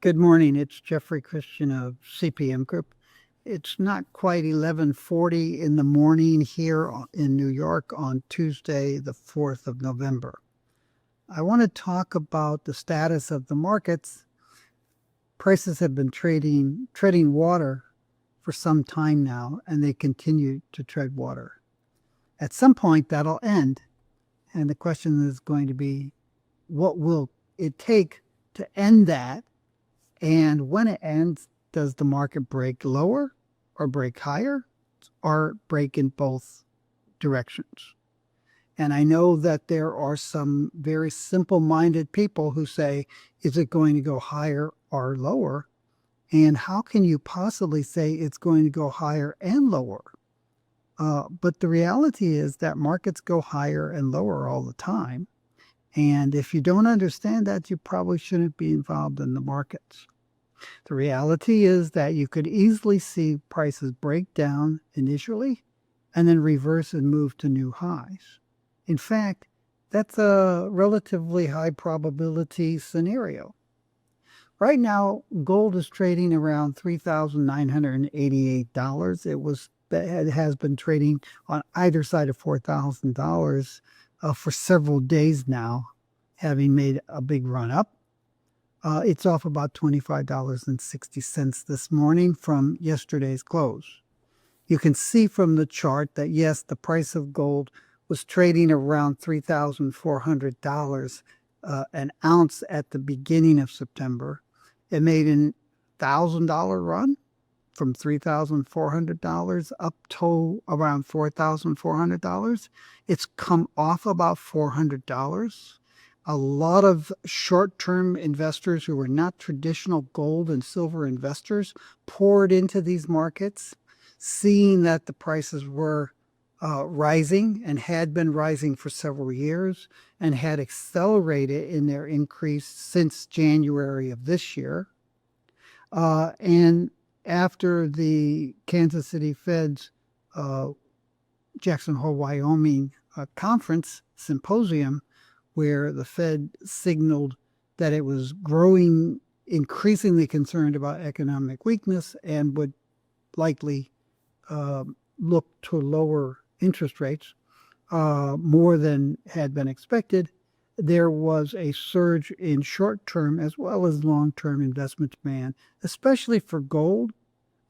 Good morning. It's Jeffrey Christian of CPM Group. It's not quite 11:40 in the morning here in New York on Tuesday, the 4th of November. I want to talk about the status of the markets. Prices have been treading water for some time now, and they continue to tread water. At some point, that'll end, and the question is going to be, what will it take to end that? And when it ends, does the market break lower or break higher or break in both directions? And I know that there are some very simple-minded people who say, is it going to go higher or lower? And how can you possibly say it's going to go higher and lower? But the reality is that markets go higher and lower all the time. And if you don't understand that, you probably shouldn't be involved in the markets. The reality is that you could easily see prices break down initially and then reverse and move to new highs. In fact, that's a relatively high probability scenario. Right now, gold is trading around $3,988. It has been trading on either side of $4,000 for several days now, having made a big run up. It's off about $25.60 this morning from yesterday's close. You can see from the chart that, yes, the price of gold was trading around $3,400 an ounce at the beginning of September. It made a $1,000 run from $3,400 up to around $4,400. It's come off about $400. A lot of short-term investors who were not traditional gold and silver investors poured into these markets, seeing that the prices were rising and had been rising for several years and had accelerated in their increase since January of this year. And after the Kansas City Fed's Jackson Hole, Wyoming conference symposium, where the Fed signaled that it was growing, increasingly concerned about economic weakness and would likely look to lower interest rates more than had been expected, there was a surge in short-term as well as long-term investment demand, especially for gold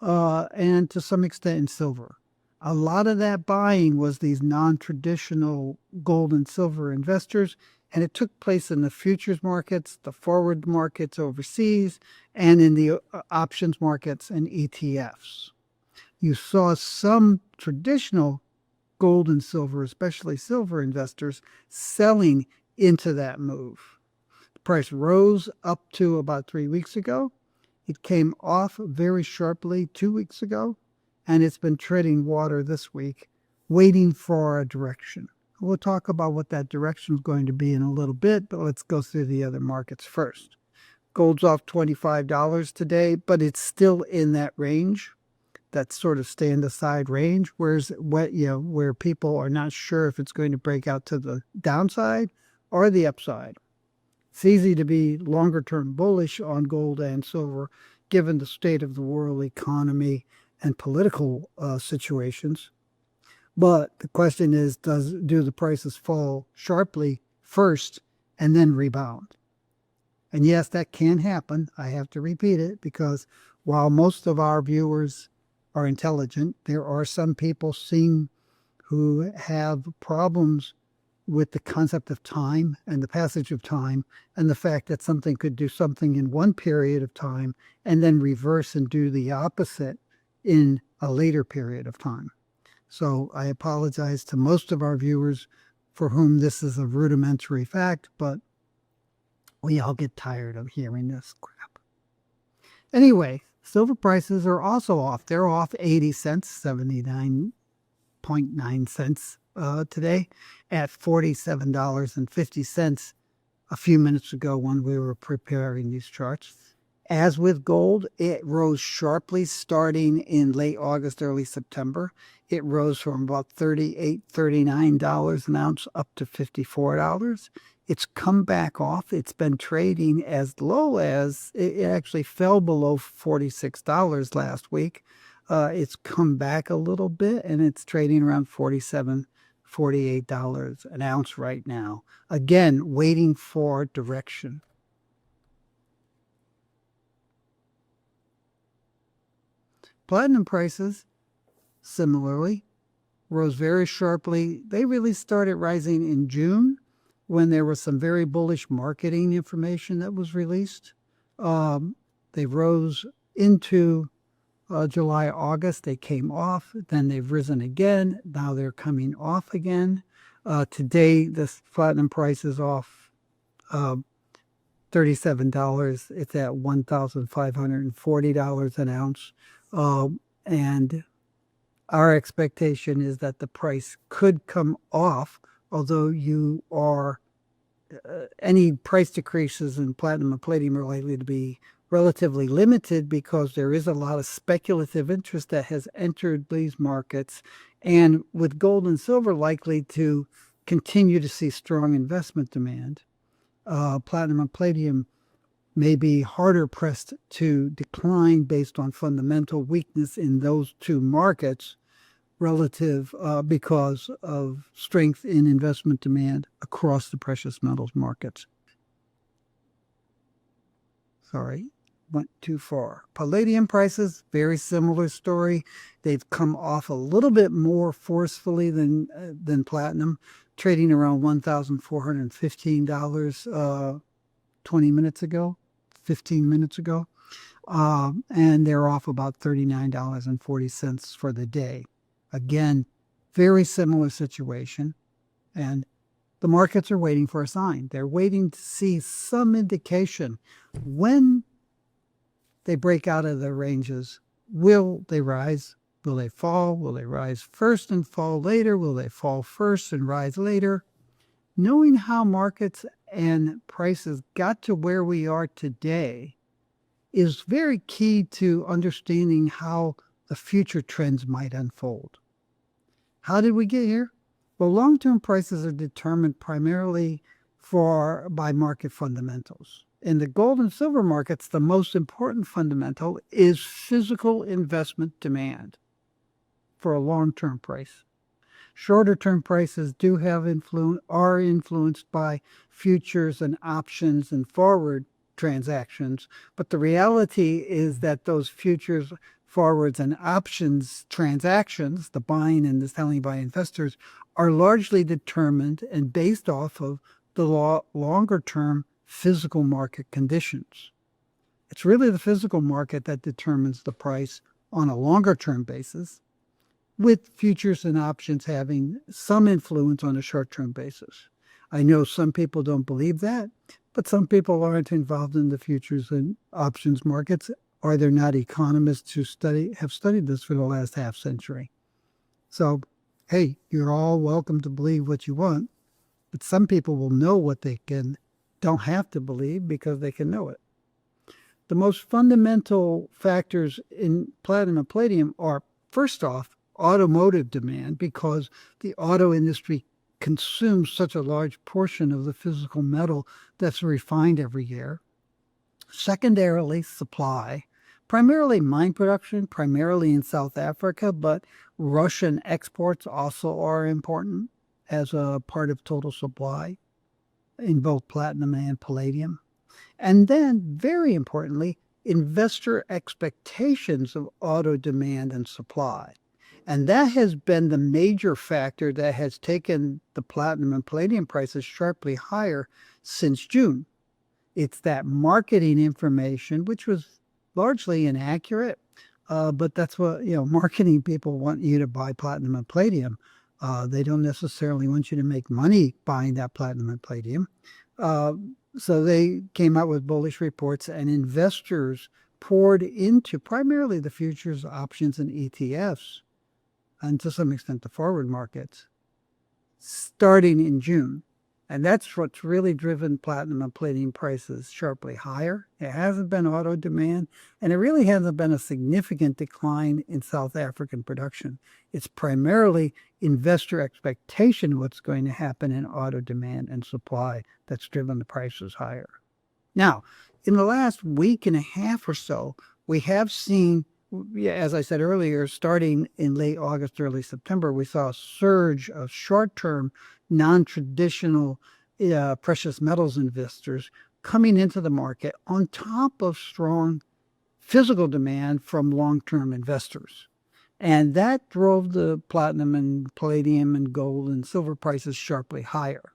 and to some extent in silver. A lot of that buying was these non-traditional gold and silver investors, and it took place in the futures markets, the forward markets overseas, and in the options markets and ETFs. You saw some traditional gold and silver, especially silver investors, selling into that move. The price rose up to about 3 weeks ago. It came off very sharply 2 weeks ago, and it's been treading water this week, waiting for a direction. We'll talk about what that direction is going to be in a little bit, but let's go through the other markets first. Gold's off $25 today, but it's still in that range, that sort of stand-aside range, where people are not sure if it's going to break out to the downside or the upside. It's easy to be longer-term bullish on gold and silver, given the state of the world economy and political situations. But the question is, do the prices fall sharply first and then rebound? And yes, that can happen. I have to repeat it, because while most of our viewers are intelligent, there are some people who have problems with the concept of time and the passage of time and the fact that something could do something in one period of time and then reverse and do the opposite in a later period of time. So I apologize to most of our viewers for whom this is a rudimentary fact, but we all get tired of hearing this crap. Anyway, silver prices are also off. They're off 80 cents, 79.9 cents today at $47.50 a few minutes ago when we were preparing these charts. As with gold, it rose sharply starting in late August, early September. It rose from about $38, $39 an ounce up to $54. It's come back off. It's been trading as low as it actually fell below $46 last week. It's come back a little bit and it's trading around $47, $48 an ounce right now. Again, waiting for direction. Platinum prices, similarly, rose very sharply. They really started rising in June when there was some very bullish marketing information that was released. They rose into July, August. They came off. Then they've risen again. Now they're coming off again. Today, this platinum price is off $37. It's at $1,540 an ounce. And our expectation is that the price could come off, although you are any price decreases in platinum and palladium are likely to be relatively limited because there is a lot of speculative interest that has entered these markets, and with gold and silver likely to continue to see strong investment demand. Platinum and palladium may be harder pressed to decline based on fundamental weakness in those two markets relative because of strength in investment demand across the precious metals markets. Sorry, went too far. Palladium prices, very similar story. They've come off a little bit more forcefully than platinum, trading around $1,415 20 minutes ago, 15 minutes ago. And they're off about $39.40 for the day. Again, very similar situation. And the markets are waiting for a sign. They're waiting to see some indication when they break out of their ranges. Will they rise? Will they fall? Will they rise first and fall later? Will they fall first and rise later? Knowing how markets and prices got to where we are today is very key to understanding how the future trends might unfold. How did we get here? Well, long-term prices are determined primarily by market fundamentals. In the gold and silver markets, the most important fundamental is physical investment demand for a long-term price. Shorter-term prices are influenced by futures and options and forward transactions, but the reality is that those futures, forwards, and options transactions, the buying and the selling by investors, are largely determined and based off of the longer-term physical market conditions. It's really the physical market that determines the price on a longer-term basis, with futures and options having some influence on a short-term basis. I know some people don't believe that, but some people aren't involved in the futures and options markets, or they're not economists who have studied this for the last half century. So, hey, you're all welcome to believe what you want, but some people will know what they don't have to believe because they can know it. The most fundamental factors in platinum and palladium are, first off, automotive demand, because the auto industry consumes such a large portion of the physical metal that's refined every year. Secondarily, supply, primarily mine production, primarily in South Africa, but Russian exports also are important as a part of total supply in both platinum and palladium. And then, very importantly, investor expectations of auto demand and supply. And that has been the major factor that has taken the platinum and palladium prices sharply higher since June. It's that marketing information, which was largely inaccurate, but that's what, marketing people want you to buy platinum and palladium. They don't necessarily want you to make money buying that platinum and palladium. So they came out with bullish reports, and investors poured into primarily the futures, options, and ETFs, and to some extent the forward markets, starting in June. And that's what's really driven platinum and palladium prices sharply higher. It hasn't been auto demand, and it really hasn't been a significant decline in South African production. It's primarily investor expectation of what's going to happen in auto demand and supply that's driven the prices higher. Now, in the last week and a half or so, we have seen, as I said earlier, starting in late August, early September, we saw a surge of short-term, non-traditional precious metals investors coming into the market on top of strong physical demand from long-term investors. And that drove the platinum and palladium and gold and silver prices sharply higher.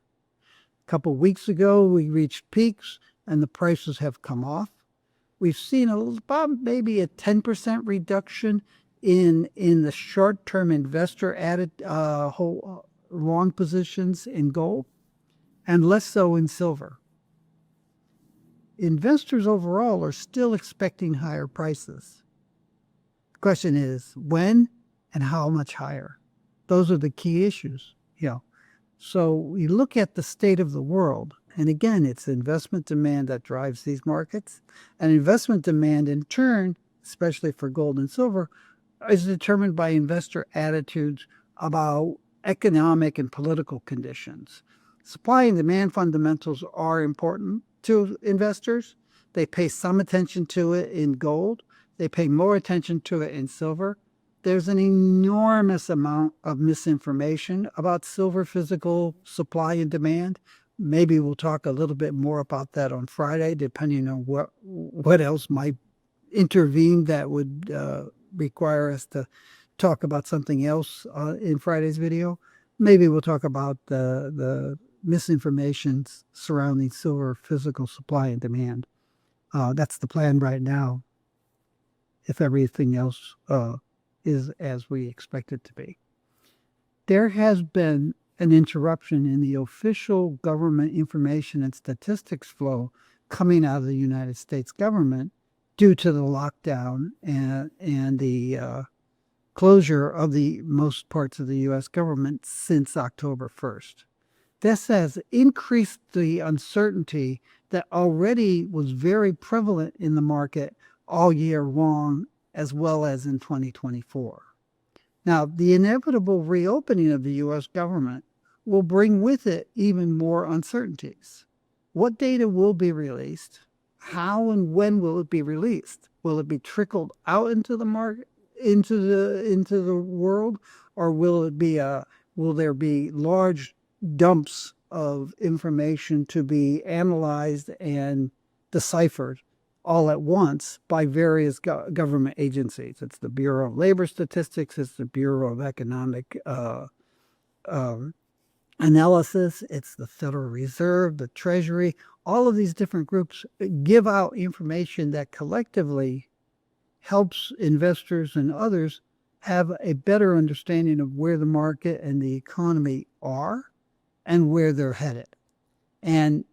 A couple of weeks ago, we reached peaks and the prices have come off. We've seen about maybe a 10% reduction in the short-term investor added whole long positions in gold, and less so in silver. Investors overall are still expecting higher prices. The question is when and how much higher. Those are the key issues. So we look at the state of the world. And again, it's investment demand that drives these markets. And investment demand, in turn, especially for gold and silver, is determined by investor attitudes about economic and political conditions. Supply and demand fundamentals are important to investors. They pay some attention to it in gold. They pay more attention to it in silver. There's an enormous amount of misinformation about silver physical supply and demand. Maybe we'll talk a little bit more about that on Friday, depending on what else might intervene that would require us to talk about something else in Friday's video. Maybe we'll talk about the misinformation surrounding silver physical supply and demand. That's the plan right now, if everything else is as we expect it to be. There has been an interruption in the official government information and statistics flow coming out of the United States government due to the lockdown and the closure of the most parts of the U.S. government since October 1st. This has increased the uncertainty that already was very prevalent in the market all year long, as well as in 2024. Now, the inevitable reopening of the U.S. government will bring with it even more uncertainties. What data will be released? How and when will it be released? Will it be trickled out into the market, into the world, or will there be large dumps of information to be analyzed and deciphered all at once by various government agencies? It's the Bureau of Labor Statistics, it's the Bureau of Economic Analysis, it's the Federal Reserve, the Treasury. All of these different groups give out information that collectively helps investors and others have a better understanding of where the market and the economy are and where they're headed. And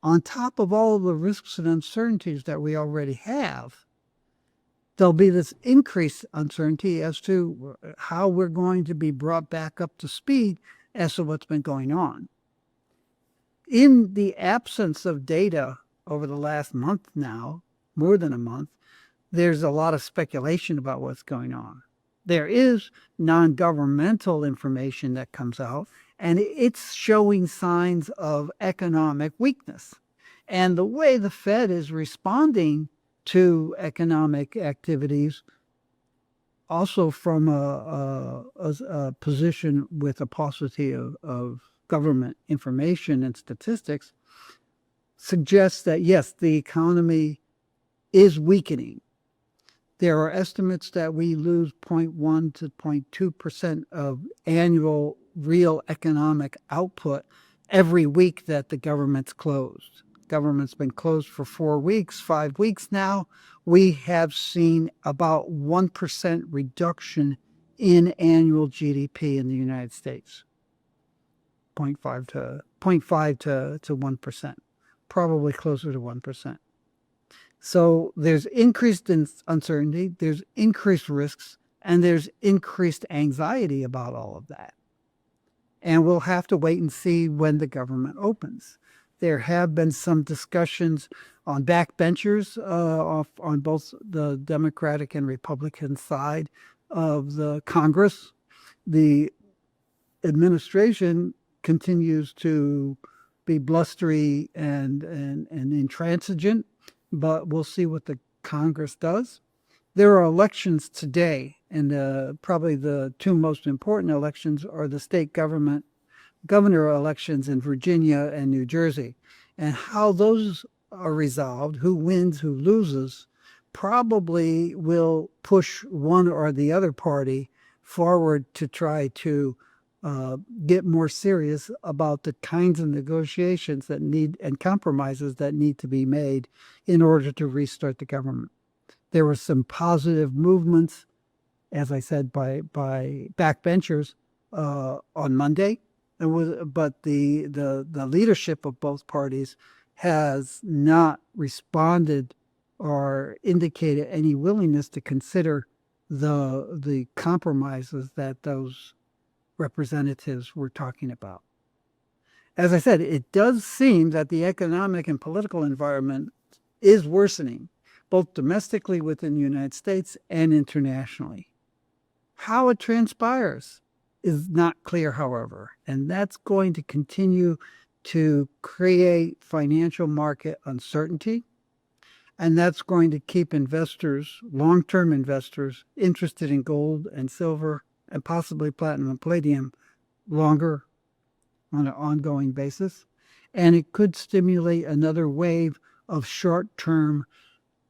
on top of all of the risks and uncertainties that we already have, there'll be this increased uncertainty as to how we're going to be brought back up to speed as to what's been going on. In the absence of data over the last month now, more than a month, there's a lot of speculation about what's going on. There is non-governmental information that comes out, and it's showing signs of economic weakness. And the way the Fed is responding to economic activities, also from a position with a paucity of government information and statistics, suggests that, yes, the economy is weakening. There are estimates that we lose 0.1 to 0.2% of annual real economic output every week that the government's closed. Government's been closed for 4 weeks, 5 weeks now. We have seen about 1% reduction in annual GDP in the United States. 0.5 to 1%, probably closer to 1%. So there's increased uncertainty, there's increased risks, and there's increased anxiety about all of that. and we'll have to wait and see when the government opens. There have been some discussions on backbenchers on both the Democratic and Republican side of the Congress. The administration continues to be blustery and intransigent, but we'll see what the Congress does. There are elections today, and probably the two most important elections are the state governor elections in Virginia and New Jersey. And how those are resolved, who wins, who loses, probably will push one or the other party forward to try to get more serious about the kinds of negotiations that need and compromises that need to be made in order to restart the government. There were some positive movements, as I said, by backbenchers on Monday. But the leadership of both parties has not responded or indicated any willingness to consider the compromises that those representatives were talking about. As I said, it does seem that the economic and political environment is worsening, both domestically within the United States and internationally. How it transpires is not clear, however, and that's going to continue to create financial market uncertainty, and that's going to keep investors, long-term investors, interested in gold and silver and possibly platinum and palladium longer on an ongoing basis. And it could stimulate another wave of short-term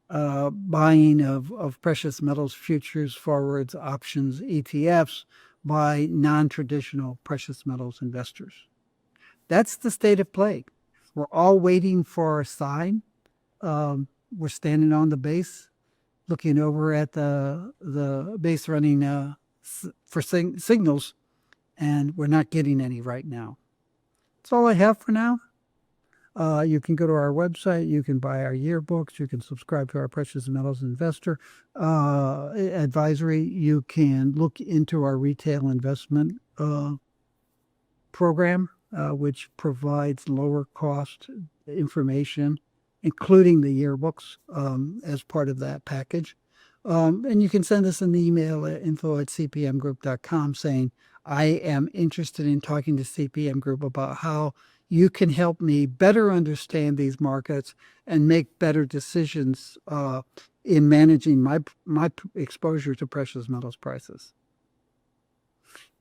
buying of precious metals, futures, forwards, options, ETFs by non-traditional precious metals investors. That's the state of play. We're all waiting for a sign. We're standing on the base, looking over at the base running for signals, and we're not getting any right now. That's all I have for now. You can go to our website. You can buy our yearbooks. You can subscribe to our Precious Metals Investor advisory. You can look into our retail investment program, which provides lower cost information, including the yearbooks as part of that package. And you can send us an email at info@cpmgroup.com saying, I am interested in talking to CPM Group about how you can help me better understand these markets and make better decisions in managing my exposure to precious metals prices.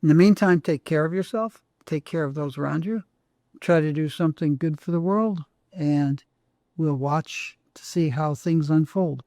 In the meantime, take care of yourself, take care of those around you, try to do something good for the world, and we'll watch to see how things unfold.